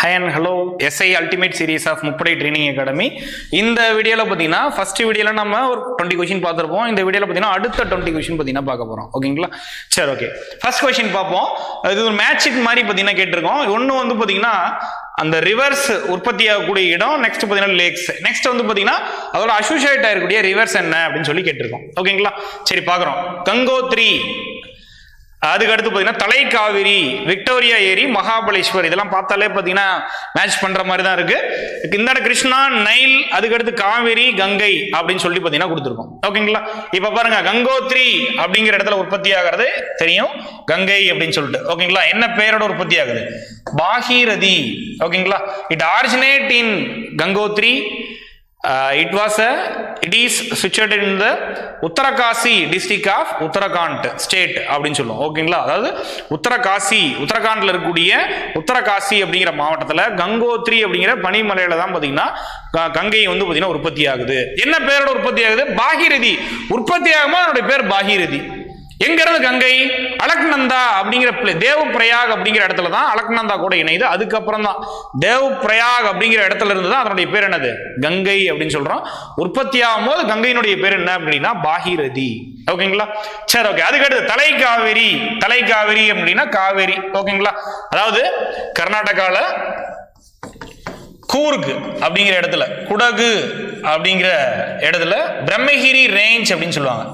Hi and hello, SI Ultimate Series of Muppadi Training Academy. இந்த வீடியோல பாத்தீங்கன்னா first வீடியோல நம்ம ஒரு 20 क्वेश्चन பார்த்திருப்போம். இந்த வீடியோல பாத்தீங்கன்னா அடுத்த 20 क्वेश्चन பாத்தீங்கன்னா பார்க்க போறோம். ஓகேங்களா? சரி, ஓகே. ஃபர்ஸ்ட் क्वेश्चन பாப்போம். இது ஒரு மேட்சிக் மாதிரி பாத்தீங்கன்னா கேட்டிருக்கோம். ஒன்னு வந்து பாத்தீங்கன்னா அந்த ரிவர்ஸ் உற்பத்தி ஆகக்கூடிய இடம், நெக்ஸ்ட் பாத்தீங்கன்னா லேக்ஸ், நெக்ஸ்ட் வந்து பாத்தீங்கன்னா அதோட அசோசியேட் ஆகக்கூடிய ரிவர்ஸ் என்ன அப்படின்னு சொல்லி கேட்டிருக்கோம். ஓகேங்களா? சரி, பார்க்குறோம். கங்கோத்ரி, அதுக்கு அடுத்து பார்த்தீங்கன்னா தலைக்காவிரி, விக்டோரியா ஏரி, மகாபலேஸ்வர், இதெல்லாம் பார்த்தாலே பார்த்தீங்கன்னா மேட்ச் பண்ற மாதிரி தான் இருக்கு. இந்த கிருஷ்ணா, நைல், அதுக்கு அடுத்து காவிரி, கங்கை அப்படின்னு சொல்லி பார்த்தீங்கன்னா கொடுத்துருக்கோம். ஓகேங்களா? இப்ப பாருங்க, கங்கோத்ரி அப்படிங்கிற இடத்துல உற்பத்தி ஆகிறது தெரியும், கங்கை அப்படின்னு சொல்லிட்டு. ஓகேங்களா? என்ன பெயரோட உற்பத்தி ஆகுது? பாகீரதி. ஓகேங்களா? It originate in Gangotri. It is situated in the Uttarkashi district of Uttarakhand state அப்படின்னு சொல்லுவோம். ஓகேங்களா? அதாவது உத்தரகாசி, உத்தரகாண்ட்ல இருக்கக்கூடிய உத்தரகாசி அப்படிங்கிற மாவட்டத்தில் கங்கோத்ரி அப்படிங்கிற பனிமலையில தான் பார்த்தீங்கன்னா கங்கை வந்து பார்த்தீங்கன்னா உற்பத்தி ஆகுது. என்ன பேரோட உற்பத்தி ஆகுது? பாகீரதி. உற்பத்தி ஆகுமா அதனுடைய பேர் பாகீரதி. எங்க இருந்து கங்கை? அலக்நந்தா அப்படிங்கிற தேவ பிரயாக் அப்படிங்கிற இடத்துல தான் அலக்நந்தா கூட இணையுது. அதுக்கப்புறம் தான் தேவ பிரயாக் அப்படிங்கிற இடத்துல இருந்து தான் அதனுடைய பேர் என்னது? கங்கை அப்படின்னு சொல்றோம். உற்பத்தி ஆகும் போது கங்கையினுடைய பேர் என்ன அப்படின்னா பாகீரதி. ஓகேங்களா? சரி, ஓகே. அதுக்கடுத்து தலைக்காவிரி. தலைக்காவிரி அப்படின்னா காவேரி. ஓகேங்களா? அதாவது கர்நாடகால கூர்க் அப்படிங்கிற இடத்துல, குடகு அப்படிங்கிற இடத்துல பிரம்மகிரி ரேஞ்ச் அப்படின்னு சொல்லுவாங்க.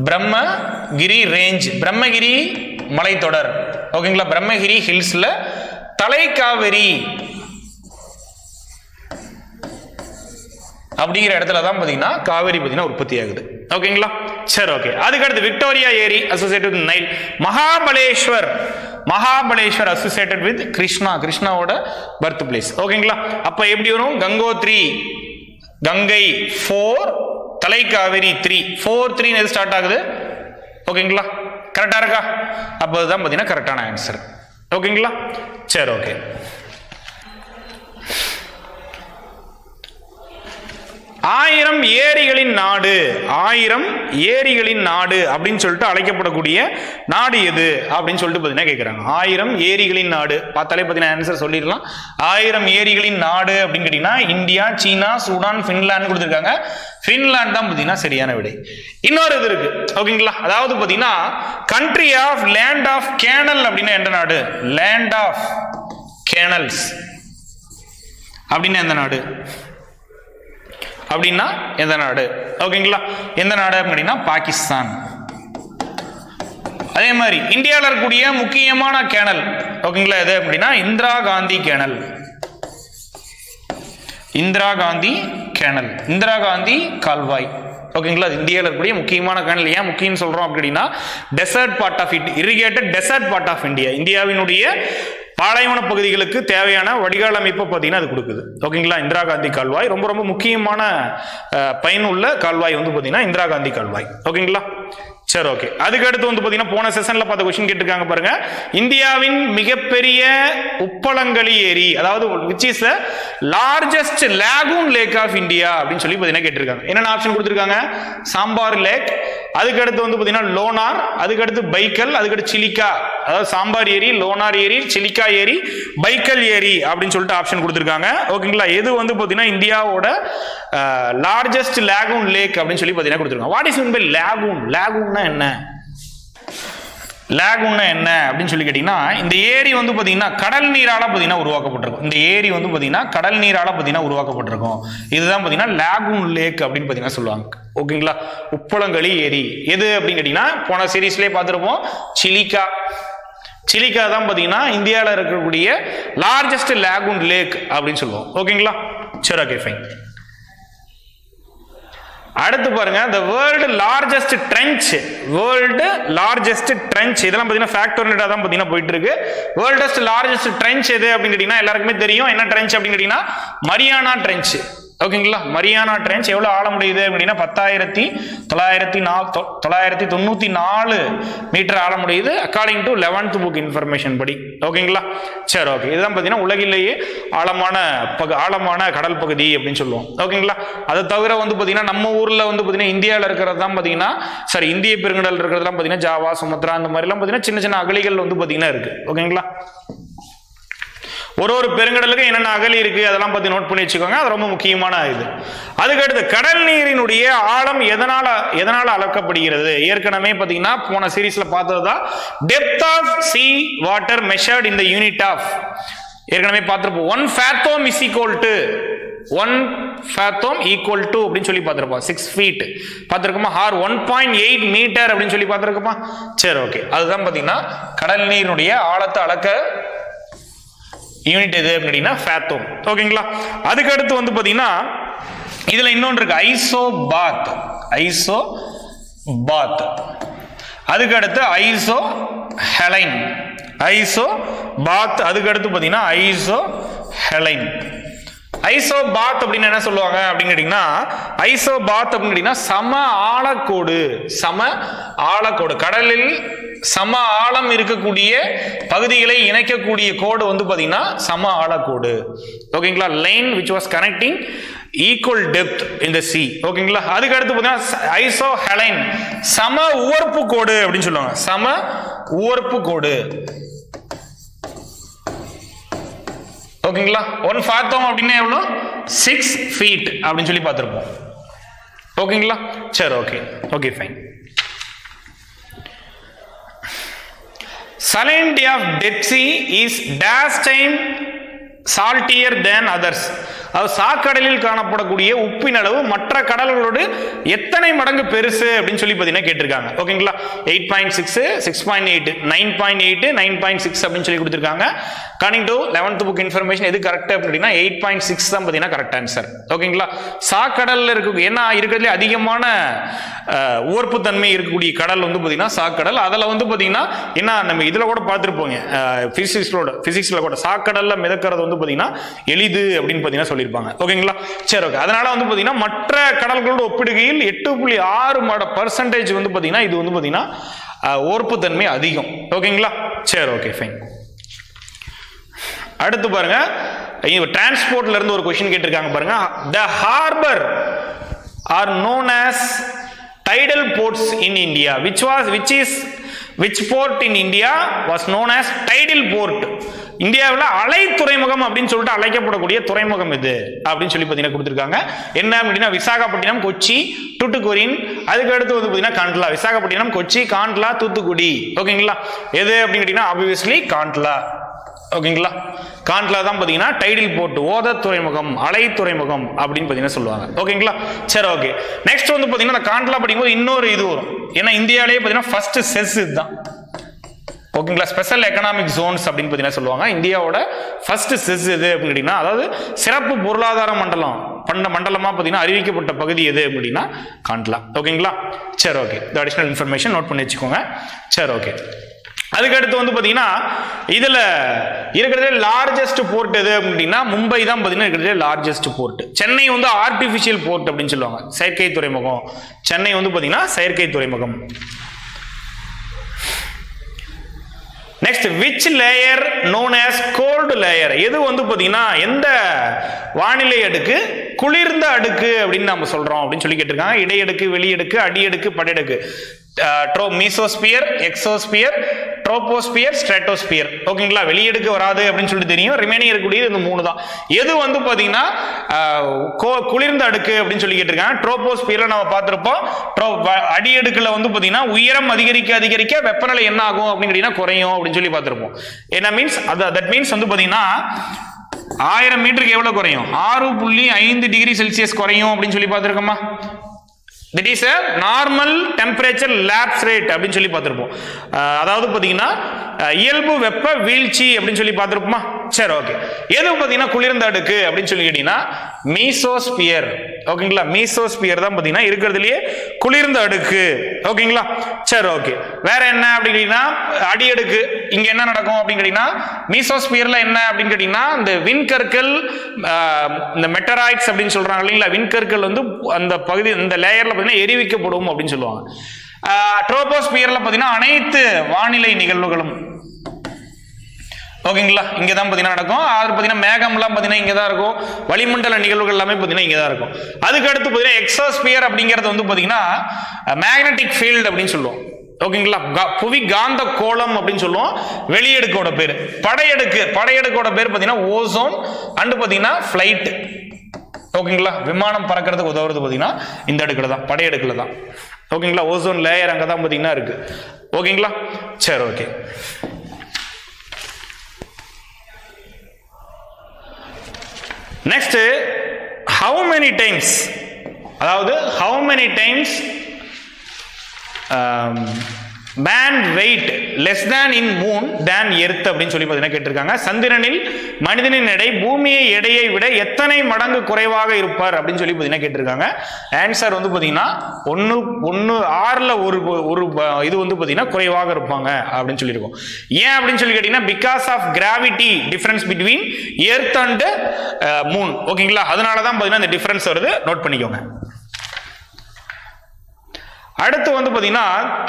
பிரம்மகிரி ரேஞ்ச், பிரம்மகிரி மலைத்தொடர். ஓகேங்களா? பிரம்மகிரி ஹில்ஸ்ல தலைக்காவிரி அப்படிங்கிற இடத்துல தான் பாத்தீங்கன்னா காவேரி பாத்தீங்கன்னா உற்பத்தி ஆகுது. ஓகேங்களா? சரி, ஓகே. அதுக்கடுத்து விக்டோரியா ஏரி associated with Nile. Mahabaleshwar, Mahabaleshwar associated with Krishna, கிருஷ்ணாவோட பர்த் பிளேஸ். ஓகேங்களா? அப்ப எப்படி வரும்? கங்கோத்ரி, கங்கை 4, தலைக்காவிரி 3, 4 3 எது ஸ்டார்ட் ஆகுது? ஓகேங்களா? கரெக்டா இருக்கா? அப்ப அதுதான் பாத்தீங்கன்னா கரெக்டான ஆன்சர். ஓகேங்களா? சரி, ஓகே. ஆயிரம் ஏரிகளின் நாடு, ஆயிரம் ஏரிகளின் நாடு அப்படின்னு சொல்லிட்டு அழைக்கப்படக்கூடிய நாடு எது அப்படின்னு சொல்லிட்டு பாத்தீங்கன்னா கேட்கிறாங்க. ஆயிரம் ஏரிகளின் நாடு பார்த்தாலே பாத்தீங்கன்னா ஆன்சர் சொல்லிடலாம். ஆயிரம் ஏரிகளின் நாடு அப்படின்னு கேட்டீங்கன்னா இந்தியா, சீனா, சூடான், பின்லாந்து கொடுத்துருக்காங்க. பின்லாந்து தான் பாத்தீங்கன்னா சரியான விடை. இன்னொரு இது இருக்கு. ஓகேங்களா? அதாவது பாத்தீங்கன்னா country of land of canal அப்படின்னா எந்த நாடு? லேண்ட் ஆஃப் கேனல்ஸ் அப்படின்னா எந்த நாடு? அப்படின்னா எந்த நாடு? ஓகேங்களா? எந்த நாடு அப்படின்னா பாகிஸ்தான். அதே மாதிரி இந்தியாவில் இருக்கக்கூடிய முக்கியமான கேனல், ஓகேங்களா, எது அப்படின்னா இந்திரா காந்தி கேனல். இந்திரா காந்தி கேனல், இந்திரா காந்தி கால்வாய். ஓகேங்களா? இந்தியாவில் இருக்கக்கூடிய முக்கியமான கேனல். ஏன் முக்கியம் சொல்றோம் அப்படின்னா desert part of it, irrigated desert part of India, இந்தியாவினுடைய பாலைவன பகுதிகளுக்கு தேவையான வடிகால் அமைப்பை பார்த்தீங்கன்னா அது கொடுக்குது. ஓகேங்களா? இந்திரா காந்தி கால்வாய் ரொம்ப ரொம்ப முக்கியமான பயனுள்ள கால்வாய் வந்து பார்த்தீங்கன்னா இந்திரா காந்தி கால்வாய். ஓகேங்களா? சரி, ஓகே. அதுக்கு அடுத்து வந்து பார்த்தீங்கன்னா போன செஷன்ல பார்த்த கொஸ்டின் கேட்டிருக்காங்க பாருங்க. இந்தியாவின் மிகப்பெரிய உப்பளங்களி ஏரி, அதாவது which is largest lagoon lake of India அப்படின்னு சொல்லி பார்த்தீங்கன்னா கேட்டிருக்காங்க. என்னென்ன ஆப்ஷன் கொடுத்துருக்காங்க? சாம்பார் லேக், அதுக்கு அடுத்து வந்து பார்த்தீங்கன்னா லோனார், அதுக்கு அடுத்து பைக்கல், அதுக்கடுத்து சிலிக்கா. அதாவது சாம்பார் ஏரி, லோனார் ஏரி, சிலிக்கா ஏரி, பைக்கல் ஏரி அப்படின்னு சொல்லிட்டு ஆப்ஷன் கொடுத்துருக்காங்க. ஓகேங்களா? எது வந்து பார்த்தீங்கன்னா இந்தியாவோட லார்ஜஸ்ட் லாகூன் லேக் அப்படின்னு சொல்லி பார்த்தீங்கன்னா கொடுத்துருக்காங்க. What is mean by lagoon? லாகூன்னா என்ன? லாகூன்னா என்ன அப்படின்னு சொல்லி கேட்டீங்கன்னா இந்த ஏரி வந்து பாத்தீங்கன்னா கடல் நீரால பாத்தீங்கன்னா உருவாக்கப்பட்டிருக்கும். இந்த ஏரி வந்து பாத்தீங்கன்னா கடல் நீரால பாத்தீங்கன்னா உருவாக்கப்பட்டிருக்கும். இதுதான் பாத்தீங்கன்னா லாகூன் லேக் அப்படின்னு பாத்தீங்கன்னா சொல்லுவாங்க. ஓகேங்களா? உப்பளங்களி ஏரி எது அப்படின்னு கேட்டீங்கன்னா போன சீரீஸ்லயே பார்த்திருப்போம், சிலிக்கா. சிலிக்கா தான் பாத்தீங்கன்னா இந்தியாவில் இருக்கக்கூடிய லார்ஜஸ்ட் லாகூன் லேக் அப்படின்னு சொல்லுவோம். ஓகேங்களா? சரி, ஓகே, ஃபைன். அடுத்து பாருங்க, the world largest trench, world largest trench, இதெல்லாம் பாத்தீங்கன்னா ஃபேக்டோரியேட்டா தான் பாத்தீங்கன்னா போயிட்டு இருக்கு. world's largest trench எது அப்படின்னு கேட்டீங்கன்னா எல்லாருக்குமே தெரியும். என்ன ட்ரென்ச் அப்படின்னு கேட்டீங்கன்னா மரியானா ட்ரென்ச். ஓகேங்களா? மரியானா ட்ரென்ச் எவ்வளவு ஆழ முடியுது அப்படின்னா 10,994 மீட்டர் ஆழ முடியுது according to 11th book information படி. ஓகேங்களா? சரி, ஓகே. இதுதான் பாத்தீங்கன்னா உலகிலேயே ஆழமான கடல் பகுதி அப்படின்னு சொல்லுவோம். ஓகேங்களா? அதை தவிர வந்து பாத்தீங்கன்னா நம்ம ஊர்ல வந்து பாத்தீங்கன்னா இந்தியாவில் இருக்கிறது தான் பாத்தீங்கன்னா இந்திய பெருங்கடல் இருக்கிறதுலாம் பாத்தீங்கன்னா ஜாவா, சுமத்ரா, அந்த மாதிரி எல்லாம் பாத்தீங்கன்னா சின்ன சின்ன அகழிகள் வந்து பாத்தீங்கன்னா இருக்கு. ஓகேங்களா? ஒரு பெருங்கடலுக்கு என்னென்ன அகலி இருக்கு அதெல்லாம் பத்தி நோட் பண்ணி வச்சுக்கோங்க. அது ரொம்ப முக்கியமான இது. அதுக்கடுத்து கடல் நீரினுடைய ஆழம் எதனால அளக்கப்படுகிறது? ஏற்கனவே பாத்தீங்கன்னா போன சீரீஸ்ல பார்த்ததுதான் depth of sea water measured in the unit of, ஏற்கனவே பார்த்திருப்போம். 1 fathom is equal to 1 fathom equal to அப்படின்னு சொல்லி பார்த்திருப்போம். 6 feet பார்த்திருக்கோமா? ஆர் 1.8 மீட்டர் அப்படின்னு சொல்லி பார்த்திருக்கோமா? சரி, ஓகே. அதுதான் பாத்தீங்கன்னா கடல் நீரினுடைய ஆழத்தை அளக்க யூனிட் எது அப்படின்னா fathom. ஓகேங்களா? அதுக்கு அடுத்து வந்து பாத்தீங்கன்னா இதுல இன்னொன்று இருக்கு, ஐசோபாத். ஐசோபாத். அதுக்கு அடுத்து ஐசோ ஹெலைன். ஐசோ பாத். அதுக்கு அடுத்து பாத்தீங்கன்னா ஐசோ ஹெலைன். ஐசோ பாத் அப்படின்னு என்ன சொல்லுவாங்க அப்படின்னு கேட்டீங்கன்னா, ஐசோ பாத் அப்படின்னு கேட்டீங்கன்னா சம ஆழக்கோடு. சம ஆழக்கோடு, கடலில் சம ஆழம் இருக்கக்கூடிய பகுதிகளை இணைக்கக்கூடிய கோடு வந்து பாத்தீங்கன்னா சம ஆழக்கோடு. ஓகேங்களா? Line which was connecting equal depth in the sea. ஓகேங்களா? அதுக்கு அடுத்து பாத்தீங்கன்னா ஐசோ ஹெலைன், சம உவர்ப்பு கோடு அப்படின்னு சொல்லுவாங்க. சம உவர்ப்பு கோடு. ஓகேங்களா? 1 fathom அப்படின்னா எவ்வளோ? 6 feet அப்படின்னு சொல்லி பார்த்திருப்போம். ஓகேங்களா? சரி, okay. Okay, fine. Salinity of Dead Sea is dash time saltier than others. அது சாக்கடலில் காணப்படக்கூடிய உப்பின் அளவு மற்ற கடல்களோடு எத்தனை மடங்கு பெருசு அப்படின்னு சொல்லி பார்த்தீங்கன்னா கேட்டிருக்காங்க. ஓகேங்களா? 8.6, 6.8, 9.8, 9.6 அப்படின்னு சொல்லி கொடுத்துருக்காங்க. Coming to 11th book information எது கரெக்ட் அப்படின்னா 8.6 தான் பார்த்தீங்கன்னா கரெக்ட் ஆன்சர். ஓகேங்களா? சாக்கடல்ல இருக்க ஏன்னா இருக்கிறதுல அதிகமான உவர்ப்பு தன்மை இருக்கக்கூடிய கடல் வந்து பார்த்தீங்கன்னா சாக்கடல். அதில் வந்து பார்த்தீங்கன்னா என்ன நம்ம இதில் கூட பார்த்துருப்போங்க, பிசிக்ஸ்ல கூட சாக்கடல்ல மிதக்கிறது வந்து பார்த்தீங்கன்னா எளிது அப்படின்னு பார்த்தீங்கன்னா சொல்லியிருப்பாங்க. ஓகேங்களா? சரி, ஓகே. அதனால வந்து பார்த்தீங்கன்னா மற்ற கடல்களோட ஒப்பிடுகையில் 8.6% வந்து பார்த்தீங்கன்னா இது வந்து பார்த்தீங்கன்னா உவர்ப்பு தன்மை அதிகம். ஓகேங்களா? சரி, ஓகே, ஃபைன். அடுத்து பாருங்க, டிரான்ஸ்போர்ட்ல இருந்து ஒரு क्वेश्चन கேட்டிருக்காங்க பாருங்க. The harbor are known as tidal ports in India. Which port in India was known as tidal port? இந்தியாவில் அலை துறைமுகம் அப்படின்னு சொல்லிட்டு அழைக்கப்படக்கூடிய துறைமுகம் இது அப்படின்னு சொல்லி பார்த்தீங்கன்னா கொடுத்துருக்காங்க. என்ன அப்படின்னா விசாகப்பட்டினம், கொச்சி, தூத்துக்குடி. அதுக்கு அடுத்து வந்து பார்த்தீங்கன்னா காண்ட்லா. விசாகப்பட்டினம், கொச்சி, காண்ட்லா, தூத்துக்குடி. ஓகேங்களா? எது அப்படின்னு கேட்டீங்கன்னா ஆப்வியஸ்லி காண்ட்லா. ஓகேங்களா? காண்ட்லா தான் பார்த்தீங்கன்னா டைடில் போர்ட், ஓத துறைமுகம், அலை துறைமுகம் அப்படின்னு பார்த்தீங்கன்னா சொல்லுவாங்க. ஓகேங்களா? சரி, ஓகே. நெக்ஸ்ட் வந்து பார்த்தீங்கன்னா காண்ட்லா படிக்கும்போது இன்னொரு இது வரும். ஏன்னா இந்தியாவிலேயே பார்த்தீங்கன்னா ஃபர்ஸ்ட் செஸ் இதுதான். ஓகேங்களா? ஸ்பெஷல் எக்கனாமிக் ஜோன்ஸ் அப்படின்னு பார்த்தீங்கன்னா சொல்லுவாங்க. இந்தியாவோட ஃபர்ஸ்ட் செஸ் எது அப்படின்னு கேட்டீங்கன்னா, அதாவது சிறப்பு பொருளாதார மண்டலமா பார்த்தீங்கன்னா அறிவிக்கப்பட்ட பகுதி எது அப்படின்னா காண்ட்லா. ஓகேங்களா? சரி, ஓகே. இந்த அடிஷனல் இன்ஃபர்மேஷன் நோட் பண்ணி வச்சுக்கோங்க. சரி, ஓகே. அதுக்கடுத்து வந்து பார்த்தீங்கன்னா இதில் இருக்கிறதே லார்ஜஸ்ட் போர்ட் எது அப்படின்னா மும்பை தான் பார்த்தீங்கன்னா இருக்கிறதே லார்ஜஸ்ட் போர்ட். சென்னை வந்து ஆர்டிஃபிஷியல் போர்ட் அப்படின்னு சொல்லுவாங்க, செயற்கை துறைமுகம். சென்னை வந்து பார்த்தீங்கன்னா செயற்கை துறைமுகம். Next, which layer known as cold layer? எது வந்து பார்த்தீங்கன்னா எந்த வானிலை அடுக்கு குளிர்ந்த அடுக்கு அப்படின்னு நம்ம சொல்றோம் அப்படின்னு சொல்லி கேட்டிருக்காங்க. இடையடுக்கு, வெளியடுக்கு, அடியடுக்கு, படையடுக்கு. Mesosphere, exosphere, troposphere, stratosphere. ஓகேங்களா? வெளியடுக்கு வராது அப்படின்னு சொல்லிட்டு தெரியும். ரிமைனிங் இருக்கக்கூடியது இந்த 3 தான். எது வந்து பாத்தீங்கன்னா குளிர்ந்த அடுக்கு அப்படின்னு சொல்லி கேட்டிருக்காங்க. ட்ரோபோஸ்பியர்ல நம்ம பார்த்திருப்போம். அடியடுக்குல வந்து பாத்தீங்கன்னா உயரம் அதிகரிக்க அதிகரிக்க வெப்பநிலை என்ன ஆகும் அப்படின்னு கேட்டீங்கன்னா குறையும் அப்படின்னு சொல்லி பார்த்திருப்போம். என்ன மீன்ஸ் தட் மீன்ஸ் வந்து பாத்தீங்கன்னா 1000 மீட்டருக்கு எவ்வளவு குறையும்? 6.5 டிகிரி செல்சியஸ் குறையும் அப்படின்னு சொல்லி பார்த்திருக்கோமா? That is a normal temperature lapse rate அப்படின்னு சொல்லி பார்த்திருப்போம். அதாவது பாத்தீங்கன்னா இயல்பு வெப்ப வீழ்ச்சி அப்படின்னு சொல்லி பார்த்திருப்போமா? சரி, ஓகே. எது பாத்தீங்கன்னா குளிர்ந்த அடுக்கு அப்படின்னு சொல்லி கேட்டீங்கன்னா மீசோஸ்பியர். ஓகேங்களா? மீசோஸ்பியர் தான் பாத்தீங்கன்னா இருக்கிறதுலயே குளிர்ந்த அடுக்கு. ஓகேங்களா? சரி, ஓகே. வேற என்ன அப்படின்னு கேட்டீங்கன்னா அடியடுக்கு. இங்க என்ன நடக்கும் அப்படின்னு கேட்டீங்கன்னா மீசோஸ்பியர்ல என்ன அப்படின்னு கேட்டீங்கன்னா இந்த விண்கற்கள், இந்த மெட்டராய்ட்ஸ் அப்படின்னு சொல்றாங்க இல்லைங்களா, விண்கற்கள் வந்து அந்த பகுதி இந்த லேயர்ல பாத்தீங்கன்னா எரிவிக்கப்படும் அப்படின்னு சொல்லுவாங்க. ட்ரோபோஸ்பியர்ல பாத்தீங்கன்னா அனைத்து வானிலை நிகழ்வுகளும் ஓகேங்களா இங்க தான் பாத்தீங்கன்னா நடக்கும். அது பாத்தீங்கன்னா மேகம்லாம் பாத்தீங்கன்னா இங்க தான் இருக்கும். வளிமண்டல நிகழ்வுகள் எல்லாமே பாத்தீங்கன்னா இங்க தான் இருக்கும். அதுக்கு அடுத்து பாத்தீங்கன்னா எக்ஸோஸ்பியர் அப்படிங்கிறது வந்து பாத்தீங்கன்னா மேக்னெட்டிக் ஃபீல்ட் அப்படின்னு சொல்லுவோம். ஓகேங்களா. புவி காந்த கோளம் அப்படின்னு சொல்லுவோம். வெளியடுக்கோட பேர் படையடுக்கோட பேர் பார்த்தீங்கன்னா ஓசோன் அண்ட் பார்த்தீங்கன்னா ஃபிளைட். ஓகேங்களா. விமானம் பறக்கிறதுக்கு உதவுறது பார்த்தீங்கன்னா இந்த அடுக்குல தான், படையடுக்குல தான். ஓகேங்களா. ஓசோன் லேயர் அங்கே தான் பார்த்தீங்கன்னா இருக்கு. ஓகேங்களா. சரி, okay. Next, how many times, அதாவது how many times man weight less than in moon than earth அப்படின்னு சொல்லி பார்த்தீங்கன்னா கேட்டிருக்காங்க. சந்திரனில் மனிதனின் எடை பூமியை எடையை விட எத்தனை மடங்கு குறைவாக இருப்பார் அப்படின்னு சொல்லி பார்த்தீங்கன்னா கேட்டிருக்காங்க. ஆன்சர் வந்து பார்த்தீங்கன்னா 1/6 ஒரு இது வந்து பார்த்தீங்கன்னா குறைவாக இருப்பாங்க அப்படின்னு சொல்லியிருக்கோம். ஏன் அப்படின்னு சொல்லி கேட்டீங்கன்னா because of gravity difference between earth and moon. ஓகேங்களா. அதனால தான் பார்த்தீங்கன்னா இந்த டிஃபரன்ஸ் வருது, நோட் பண்ணிக்கோங்க. அடுத்து வந்து பார்த்தீங்கன்னா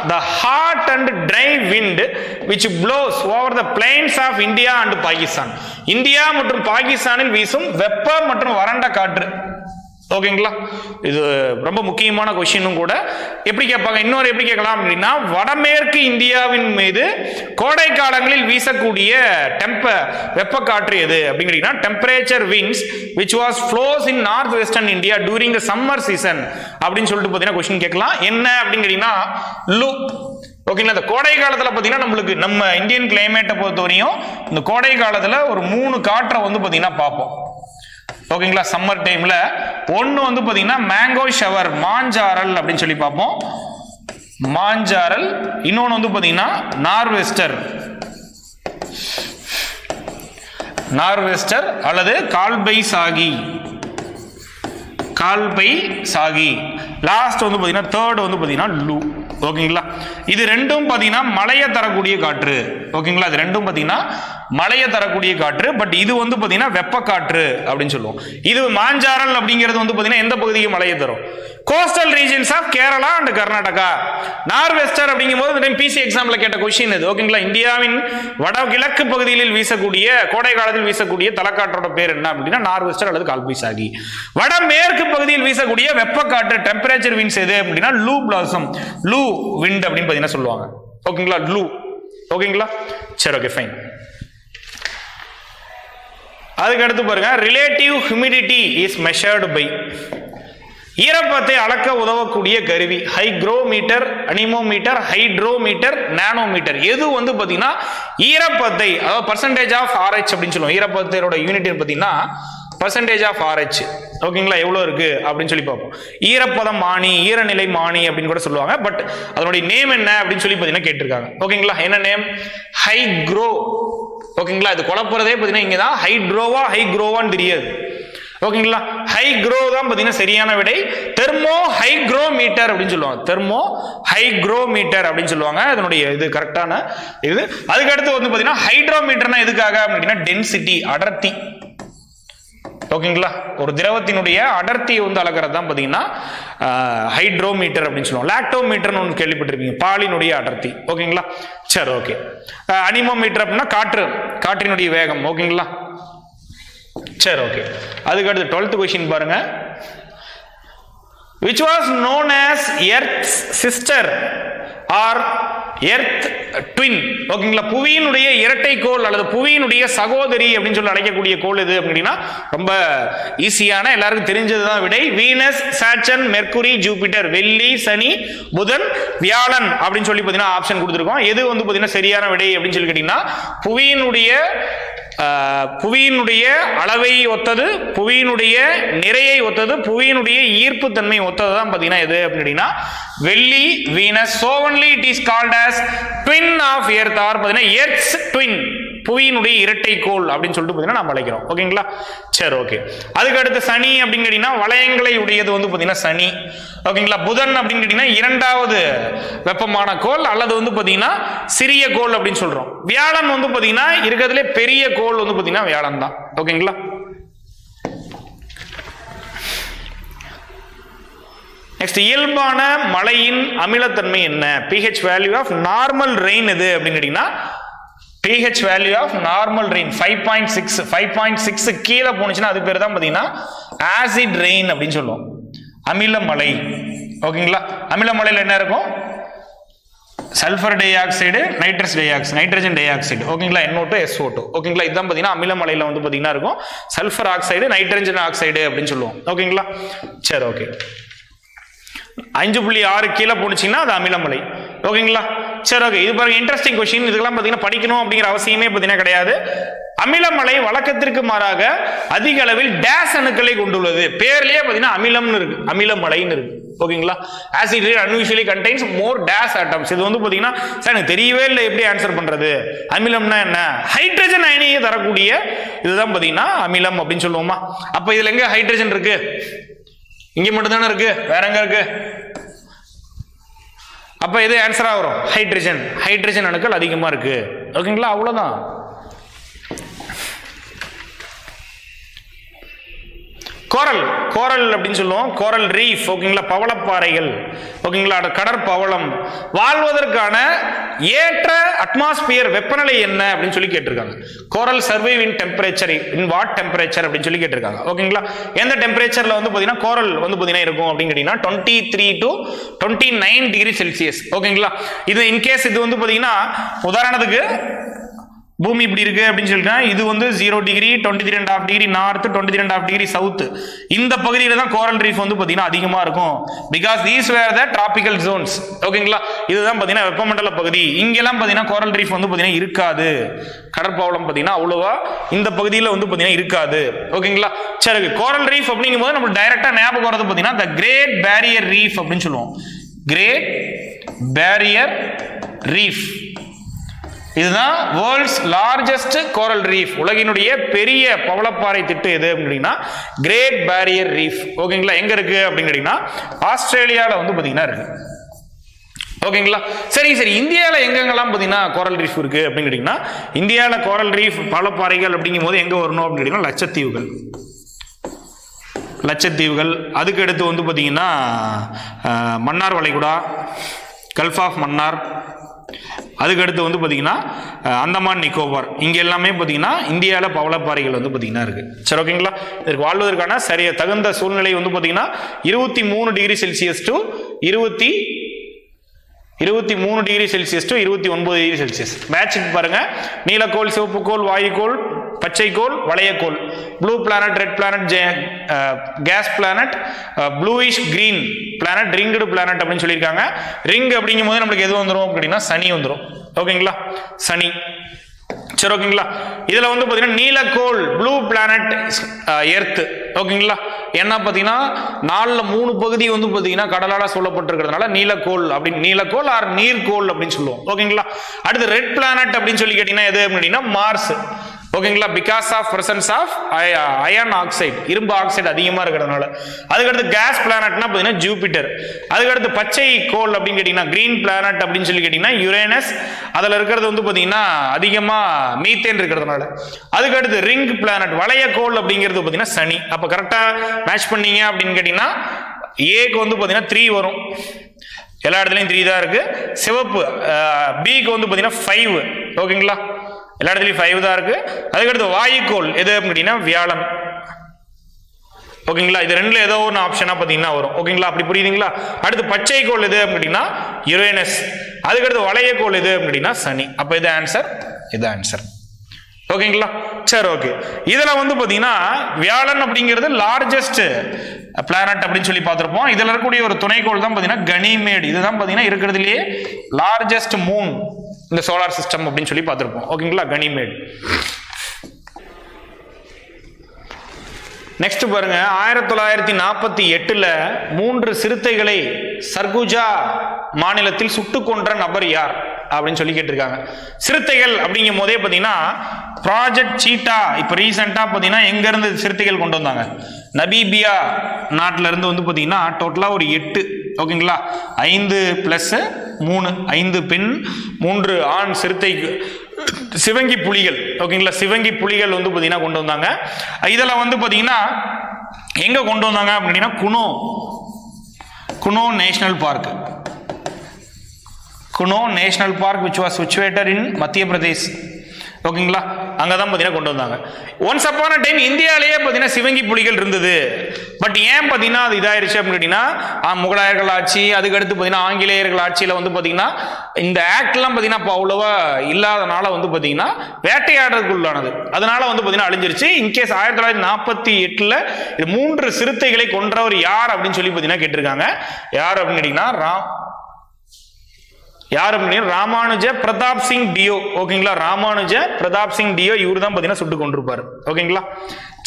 the hot and dry wind which blows over the plains of India and Pakistan. India மற்றும் பாகிஸ்தானில் வீசும் வெப்ப மற்றும் வறண்ட காற்று. ஓகேங்களா. இது ரொம்ப முக்கியமான கொஸ்டினும் கூட. எப்படி கேட்பாங்க, இன்னொரு எப்படி கேட்கலாம் அப்படின்னா, வடமேற்கு இந்தியாவின் மீது கோடை காலங்களில் வீசக்கூடிய வெப்ப காற்று எது அப்படிங்கிறீங்கன்னா temperature winds which was flows in northwestern India during the summer season அப்படின்னு சொல்லிட்டு பார்த்தீங்கன்னா கொஸ்டின் கேட்கலாம். என்ன அப்படிங்கிறீங்கன்னா லூ. ஓகேங்களா. இந்த கோடை காலத்தில் பார்த்தீங்கன்னா நம்மளுக்கு நம்ம இந்தியன் கிளைமேட்டை பொறுத்தவரையும் இந்த கோடை காலத்தில் ஒரு 3 காற்றை வந்து பார்த்தீங்கன்னா பார்ப்போம். ஓகேங்களா. சம்மர் டைம்ல ஒன்னு வந்து பாத்தீங்கன்னா மேங்கோ ஷவர், மாஞ்சாரல் அப்படின்னு சொல்லி பார்ப்போம். மாஞ்சாரல். இன்னொன்னு வந்து பாத்தீங்கன்னா நார்வெஸ்டர் அல்லது கால்பை சாகி. லாஸ்ட் வந்து பாத்தீங்கன்னா தேர்ட் வந்து பாத்தீங்கன்னா லூ. ஓகேங்களா. இது ரெண்டும் பாத்தீங்கன்னா மழையை தரக்கூடிய காற்று. ஓகேங்களா. இது ரெண்டும் பாத்தீங்கன்னா மழையை தரக்கூடிய காற்று. பட் இது வந்து பாத்தீங்கன்னா வெப்ப காற்று அப்படின்னு சொல்லுவோம். இது மாஞ்சாரல் அப்படிங்கிறது வந்து பாத்தீங்கன்னா எந்த பகுதிக்கு மழையை தரும்? Coastal regions of Kerala and Karnataka. Nor'wester அப்படிங்கும்போது பிசி எக்ஸாம்ல கேட்ட கொஸ்டின் இது. ஓகேங்களா. இந்தியாவின் வடகிழக்கு பகுதிகளில் வீசக்கூடிய கோடை காலத்தில் வீசக்கூடிய தலைக்காற்றோட பேர் என்ன அப்படின்னா நார்வெஸ்டர் அல்லது கால்பைசாகி. வடமேற்கு பகுதியில் வீசக்கூடிய வெப்ப காற்று டெம்பரேச்சர் விண்ட்ஸ் எது அப்படின்னா லூ பிளாசம், லூ விண்ட் அப்படின்னு பாத்தீங்கன்னா சொல்லுவாங்க. ஓகேங்களா. லூ. ஓகேங்களா. சரி, ஓகே, ஃபைன். அதுக்கு அடுத்து பாருங்க, relative humidity is measured by. ஈரப்பதத்தை அளக்க உதவக்கூடிய கருவி ஹைக்ரோமீட்டர், அனிமோமீட்டர், ஹைட்ரோமீட்டர், நானோமீட்டர். எது வந்து பாத்தீங்கன்னா ஈரப்பதத்தை, அதாவது பர்சன்டேஜ் ஆஃப் RH அப்படின்னு சொல்லுவோம். ஈரப்பதத்தோட யூனிட் பாத்தீங்கன்னா பர்சன்டேஜ் ஆஃப் RH. ஓகேங்களா. எவ்வளவு இருக்கு அப்படின்னு சொல்லி பார்ப்போம். ஈரப்பதம் மானி, ஈரநிலை மானி அப்படின்னு கூட சொல்லுவாங்க. பட் அதனுடைய நேம் என்ன அப்படின்னு சொல்லி பாத்தீங்கன்னா கேட்டிருக்காங்க. ஓகேங்களா. என்ன நேம்? ஹைக்ரோ. ஓகேங்களா. இது குழப்பறதே பாத்தீங்கன்னா இங்கதான் ஹைக்ரோவான்னு தெரியாது. ஓகேங்களா. ஹைக்ரோ தான் பாத்தீங்கன்னா சரியான விடை. தெர்மோ ஹைக்ரோமீட்டர் அப்படின்னு சொல்லுவாங்க. தெர்மோ ஹைக்ரோமீட்டர் அப்படின்னு சொல்லுவாங்க. அதனுடைய இது கரெக்டான இது. அதுக்கு அடுத்து வந்து பாத்தீங்கன்னா ஹைட்ரோமீட்டர்னா எதுக்காக அப்படின்னா டென்சிட்டி, அடர்த்தி. ஓகேங்களா. ஒரு திரவத்தினுடைய அடர்த்தியை வந்து அளக்கிறது தான் பாத்தீங்கன்னா ஹைட்ரோமீட்டர் அப்படின்னு சொல்லுவோம். லாக்டோமீட்டர்னு ஒன்று கேள்விப்பட்டிருக்கீங்க, பாலினுடைய அடர்த்தி. ஓகேங்களா. சரி, ஓகே. அனிமோமீட்டர் அப்படின்னா காற்றினுடைய வேகம். ஓகேங்களா. சரி, ஓகே. அதுக்கு அடுத்து 12th கொஸ்டின் பாருங்க. which was known as earth's sister or earth twin. ஓகேங்களா. புவியினுடைய இரட்டை கோள் அல்லது புவியினுடைய சகோதரி அப்படின்னு சொல்லி அழைக்கக்கூடிய கோள் எது அப்படின்னா ரொம்ப ஈஸியான எல்லாருக்கும் தெரிஞ்சதுதான் விடை. Venus, Saturn, mercury, Jupiter. வெள்ளி, சனி, புதன், வியாழன் அப்படின்னு சொல்லி பாத்தீங்கன்னா ஆப்ஷன் கொடுத்துருக்கோம். எது வந்து பாத்தீங்கன்னா சரியான விடை அப்படின்னு சொல்லி கேட்டீங்கன்னா புவியினுடைய அளவை ஒத்தது, புவியினுடைய நிறையை ஒத்தது, புவியினுடைய ஈர்ப்பு தன்மை ஒத்தது தான் பாத்தீங்கன்னா எது அப்படின்னா வெள்ளி, Venus. So only it is called as twin of earth or பாத்தீங்கன்னா earth's twin. புவியினுடைய இரட்டை கோள் அப்படின்னு சொல்லிட்டு பாத்தீங்கன்னா நம்ம அழைக்கிறோம். ஓகேங்களா. சரி, ஓகே. அதுக்கு அடுத்து சனி அப்படின்னு கேட்டீங்கன்னா வளையங்களை உடையது வந்து பாத்தீங்கன்னா சனி. ஓகேங்களா. புதன் அப்படின்னு கேட்டீங்கன்னா 2வது வெப்பமான கோள் அல்லது வந்து பாத்தீங்கன்னா சிறிய கோள் அப்படின்னு சொல்றோம். வியாழன் வந்து பாத்தீங்கன்னா இருக்கிறதுலே பெரிய கோள் வந்து பாத்தீங்கன்னா வியாழன் தான். ஓகேங்களா. நெக்ஸ்ட், இயல்பான மழையின் அமிலத்தன்மை என்ன? pH value of normal rain எது அப்படின்னு கேட்டீங்கன்னா pH value of normal rain 5.6 கீழே போனுச்சுன்னா அது பேர் தான் பாத்தீங்கன்னா ஆசிட் ரெயின் அப்படின்னு சொல்லுவோம். அமில மழை. ஓகேங்களா. அமில மழையில என்ன இருக்கும்? Sulphur di oxide, nitrogen di oxide, ஓகேங்களா, NO2 SO2, ஓகேங்களா. இதுதான் பார்த்தீங்கன்னா அமிலமலையில் வந்து பார்த்தீங்கன்னா இருக்கும் சல்ஃபர் ஆக்சைடு, நைட்ரஜன் ஆக்சைடு அப்படின்னு சொல்லுவோம், ஓகேங்களா. சரி, ஓகே. 5.6 கீழே போனுச்சிங்கன்னா அது அமிலமலை, ஓகேங்களா. சரி, ஓகே. இது பாருங்க இன்ட்ரெஸ்டிங் கொஸ்டின். இதுக்கெல்லாம் பார்த்தீங்கன்னா படிக்கணும் அப்படிங்கிற அவசியமே பார்த்தீங்கன்னா கிடையாது. அமிலமலை வழக்கத்திற்கு மாறாக அதிக அளவில் டேஸ் அணுக்களை கொண்டுள்ளது. பேர்லயே பார்த்தீங்கன்னா அமிலம்னு இருக்கு, அமிலமலைன்னு இருக்கு, ஓகேங்களா. Acid unusually contains more dash atoms. இது வந்து பார்த்தீங்கன்னா சார் எனக்கு தெரியவே இல்லை, எப்படி ஆன்சர் பண்றது? அமிலம்னா என்ன? ஹைட்ரஜன் அயனியை தரக்கூடிய இதுதான் பார்த்தீங்கன்னா அமிலம் அப்படின்னு சொல்லுவோமா. அப்ப இதுல எங்க ஹைட்ரஜன் இருக்கு? இங்க மட்டும் தானே இருக்கு, வேற எங்க இருக்கு? அப்ப இது ஆன்சரா வரும் ஹைட்ரஜன். ஹைட்ரஜன் அணுக்கள் அதிகமா இருக்கு, ஓகேங்களா. அவ்வளவுதான். கோரல் அப்படின்னு சொல்லுவோம், கோரல் ரீஃப், ஓகேங்களா, பவளப்பாறைகள், ஓகேங்களா, கடற்பவளம். வாழ்வதற்கான ஏற்ற அட்மாஸ்பியர் வெப்பநிலை என்ன அப்படின்னு சொல்லி கேட்டிருக்காங்க. Coral survive in temperature, in what temperature அப்படின்னு சொல்லி கேட்டிருக்காங்க, ஓகேங்களா. எந்த டெம்பரேச்சர்ல வந்து பாத்தீங்கன்னா கோரல் வந்து பாத்தீங்கன்னா இருக்கும் அப்படின்னு கேட்டீங்கன்னா 23 to 29 டிகிரி செல்சியஸ், ஓகேங்களா. இது இன்கேஸ் இது வந்து பாத்தீங்கன்னா உதாரணத்துக்கு பூமி இப்படி இருக்கு அப்படின்னு சொல்லிட்டு இது வந்து 0 degree, 23.5 degree north, 23.5 degree south, இந்த பகுதியில தான் கோரல் ரீஃப் வந்து பாத்தீங்கன்னா அதிகமா இருக்கும். Because these where the tropical Jones, ஓகேங்களா. இதுதான் பாத்தீங்கன்னா வெப்பமண்டல பகுதி. இங்கெல்லாம் பாத்தீங்கன்னா கோரல் ரீஃப் வந்து பாத்தீங்கன்னா இருக்காது. கடற்பவளம் பாத்தீங்கன்னா அவ்வளவா இந்த பகுதியில வந்து பாத்தீங்கன்னா இருக்காது, ஓகேங்களா. சரி, கோரல் ரீஃப் அப்படிங்கும் போது நம்ம டைரக்டா ஞாபகம் வரது பாத்தீங்கன்னா த கிரேட் பேரியர் ரீஃப் அப்படின்னு சொல்லுவோம். கிரேட் பேரியர் ரீஃப் இதுதான் வேர்ல்ட்ஸ் லார்ஜஸ்ட் கோரல் ரீஃப். உலகினுடைய பெரிய பவளப்பாறை திட்டு எது அப்படின்னா கிரேட் பேரியர் ரீஃப், ஓகேங்களா. எங்க இருக்கு அப்படின்னு கேட்டீங்கன்னா ஆஸ்திரேலியால வந்து பாத்தீங்கன்னா இருக்கு, ஓகேங்களா. சரி, இந்தியாவில் எங்கெங்கெல்லாம் பார்த்தீங்கன்னா கோரல் ரீஃப் இருக்கு அப்படின்னு கேட்டீங்கன்னா இந்தியாவில் கோரல் ரீஃப் பவளப்பாறைகள் அப்படிங்கும் போது எங்க வரணும் அப்படின்னு கேட்டீங்கன்னா லட்சத்தீவுகள். அதுக்கு அடுத்து வந்து பார்த்தீங்கன்னா மன்னார் வளைகுடா, கல்ஃப் ஆஃப் மன்னார். அதுக்கடுத்து வந்து பார்த்தீங்கன்னா அந்தமான் நிக்கோபார். இங்கே எல்லாமே பார்த்தீங்கன்னா இந்தியாவில் பவளப்பாறைகள் வந்து பார்த்தீங்கன்னா இருக்கு. சரி, ஓகேங்களா. இதற்கு வாழ்வதற்கான தகுந்த சூழ்நிலை வந்து பார்த்தீங்கன்னா 23 degree Celsius to 23 degree Celsius to 29 degree Celsius. Match பாருங்க. நீலக்கோள், சிவப்புக்கோள், வாயுக்கோள், பச்சைக்கோள், வளையக்கோள், blue planet, red planet, gas planet, bluish green planet, ringed planet அப்படின்னு சொல்லியிருக்காங்க. ரிங் அப்படிங்கும் போது நம்மளுக்கு எது வந்துடும் அப்படின்னா சனி வந்துடும், ஓகேங்களா, சனி. சரி, ஓகேங்களா. இதுல வந்து பாத்தீங்கன்னா நீலக்கோள் ப்ளூ பிளானட் எர்த், ஓகேங்களா. என்ன பாத்தீங்கன்னா 4/3 பகுதி வந்து பாத்தீங்கன்னா கடலால சூழப்பட்டிருக்கிறதுனால நீலக்கோள் அப்படின்னு, நீலக்கோள் ஆர் நீர்கோள் அப்படின்னு சொல்லுவோம், ஓகேங்களா. அடுத்து ரெட் பிளானட் அப்படின்னு சொல்லி கேட்டீங்கன்னா எது அப்படின்னா மார்ஸ், ஓகேங்களா. Because of presence of iron oxide, இரும்பு ஆக்சைடு அதிகமா இருக்கிறதுனால. அதுக்கடுத்து கேஸ் பிளானட்னா பார்த்தீங்கன்னா ஜூபிட்டர். அதுக்கடுத்து பச்சை கோள் அப்படின்னு கேட்டீங்கன்னா கிரீன் பிளானட் அப்படின்னு சொல்லி கேட்டீங்கன்னா யுரேனஸ். அதில் இருக்கிறது வந்து பார்த்தீங்கன்னா அதிகமா மீத்தேன் இருக்கிறதுனால. அதுக்கடுத்து ரிங் பிளானட், வளையக்கோள் அப்படிங்கிறது பார்த்தீங்கன்னா சனி. அப்போ கரெக்டா மேட்ச் பண்ணீங்க அப்படின்னு கேட்டீங்கன்னா ஏக்கு வந்து பார்த்தீங்கன்னா 3 வரும், எல்லா இடத்துலையும் 3 தான் இருக்கு. சிவப்பு பிக்கு வந்து பார்த்தீங்கன்னா 5, ஓகேங்களா, எல்லா இடத்துலையும் 5 தான் இருக்கு. அதுக்கடுத்து வாயுக்கோள் எது அப்படின்னா வியாழன், ஓகேங்களா. இது ரெண்டுல ஏதோ ஒன்று ஆப்ஷனா பார்த்தீங்கன்னா வரும், ஓகேங்களா. அப்படி புரியுதுங்களா. அடுத்து பச்சை கோள் எது அப்படின்னா யுரேனஸ். அதுக்கடுத்து வளையக்கோள் எது அப்படின்னா சனி. அப்போ இது ஆன்சர், ஓகேங்களா. சரி, ஓகே. இதுல வந்து பாத்தீங்கன்னா வியாழன் அப்படிங்கிறது லார்ஜஸ்ட் பிளானட் அப்படின்னு சொல்லி பார்த்திருப்போம். இதுல இருக்கக்கூடிய ஒரு துணைக்கோள் தான் பாத்தீங்கன்னா கனிமேடு. இதுதான் பாத்தீங்கன்னா இருக்கிறதுலயே லார்ஜஸ்ட் மூன் இந்த சோலார் சிஸ்டம் அப்படின்னு சொல்லி பார்த்திருப்போம், ஓகேங்களா, கனிமேடு. நெக்ஸ்ட் பாருங்க. 1948 3 சிறுத்தைகளை சர்குஜா மாநிலத்தில் சுட்டு கொன்ற நபர் யார் அப்படின்னு சொல்லி கேட்டிருக்காங்க. சிறுத்தைகள் அப்படிங்கும் போதே பாத்தீங்கன்னா ப்ராஜெக்ட் சீட்டா இப்ப ரீசெண்டா பாத்தீங்கன்னா எங்க இருந்து சிறுத்தைகள் கொண்டு வந்தாங்க? நமீபியா நாட்டில இருந்து வந்து பாத்தீங்கன்னா டோட்டலா ஒரு 8, ஓகேங்களா, 5+3 5 பெண் 3 ஆண் சிறுத்தை சிவங்கி புலிகள், ஓகேங்களா, சிவங்கி புலிகள் வந்து பாத்தீங்கன்னா கொண்டு வந்தாங்க. இதெல்லாம் வந்து பாத்தீங்கன்னா எங்க கொண்டு வந்தாங்க அப்படின்னா Kuno national park. Kuno national park which was situated in மத்திய பிரதேஷ், ஓகேங்களா, அங்கதான் பாத்தீங்கன்னா கொண்டு வந்தாங்க. ஒன்ஸ் அப்பான டைம் இந்தியாவிலேயே பாத்தீங்கன்னா சிவங்கி புலிகள் இருந்தது. பட் ஏன் பாத்தீங்கன்னா அது இதாயிருச்சு அப்படின்னு கேட்டீங்கன்னா, முகலாயர்கள் ஆட்சி, அதுக்கு அடுத்து பாத்தீங்கன்னா ஆங்கிலேயர்கள் ஆட்சியில வந்து பாத்தீங்கன்னா இந்த ஆக்ட் எல்லாம் பாத்தீங்கன்னா இப்போ அவ்வளவா இல்லாதனால வந்து பாத்தீங்கன்னா வேட்டையாடுறதுக்கு உள்ளானது. அதனால வந்து பாத்தீங்கன்னா அழிஞ்சிருச்சு. இன்கேஸ் 1948 இது 3 சிறுத்தைகளை கொன்றவர் யார் அப்படின்னு சொல்லி பாத்தீங்கன்னா கேட்டிருக்காங்க. யார் அப்படின்னு கேட்டீங்கன்னா ராமானுஜ பிரதாப் சிங் டியோ. ஓகேங்களா, ராமானுஜ பிரதாப் சிங் டியோ இவர் தான் பாத்தீங்கன்னா சுட்டு கொண்டிருப்பாரு. ஓகேங்களா,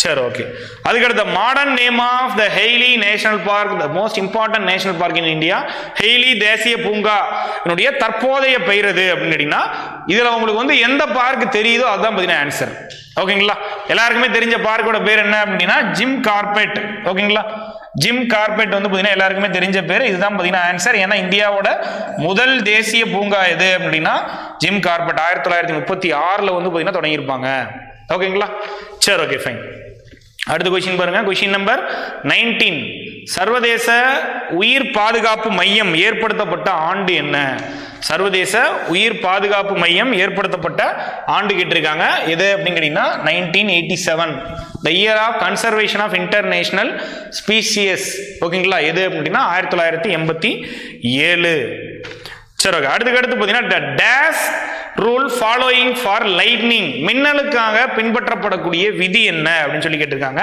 சரி, ஓகே. அதுக்கடுத்த modern name of the Hailey national park, the most important national park in India. Hailey தேசிய பூங்கா என்னுடைய தற்போதைய பெயர் எது அப்படின்னு கேட்டீங்கன்னா, இதுல உங்களுக்கு வந்து எந்த பார்க் தெரியுதோ அதுதான் பாத்தீங்கன்னா ஆன்சர். ஓகேங்களா, எல்லாருக்குமே தெரிஞ்ச பார்க்கோட பேர் என்ன அப்படின்னா ஜிம் கார்பெட். ஓகேங்களா, ஜிம் கார்பெட் வந்து பாத்தீங்கன்னா எல்லாருக்குமே தெரிஞ்ச பேர், இதுதான் பாத்தீங்கன்னா ஆன்சர். ஏன்னா இந்தியாவோட முதல் தேசிய பூங்கா எது அப்படின்னா ஜிம் கார்பெட் 1936 வந்து பாத்தீங்கன்னா தொடங்கியிருப்பாங்க. ஓகேங்களா, சரி, ஓகே, ஃபைன். அடுத்த கொஸ்டின் பாருங்க. Question number 19. சர்வதேச உயிர் பாதுகாப்பு மையம் ஏற்படுத்தப்பட்ட ஆண்டு என்ன? சர்வதேச உயிர் பாதுகாப்பு மையம் ஏற்படுத்தப்பட்ட ஆண்டு கேட்டிருக்காங்க. எது அப்படின்னு கேட்டீங்கன்னா 1987, the year of conservation of international species. ஓகேங்களா, எது அப்படின்னா 1987. சரி, ஓகே. அடுத்து பார்த்தீங்கன்னா dash rule following for lightning, மின்னலுக்காக பின்பற்றப்படக்கூடிய விதி என்ன அப்படின்னு சொல்லி கேட்டிருக்காங்க.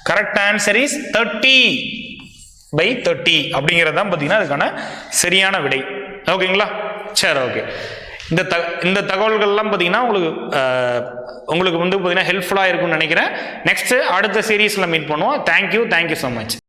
கரெக்ட் ஆன்சர் இஸ் 30/30 அப்படிங்கிறது தான் பார்த்தீங்கன்னா அதுக்கான சரியான விடை. ஓகேங்களா, சரி, ஓகே. இந்த தகவல்கள்லாம் பார்த்தீங்கன்னா உங்களுக்கு வந்து பார்த்தீங்கன்னா ஹெல்ப்ஃபுல்லாக இருக்கும்னு நினைக்கிறேன். நெக்ஸ்ட் அடுத்த சீரீஸில் மீட் பண்ணுவோம். Thank you so much.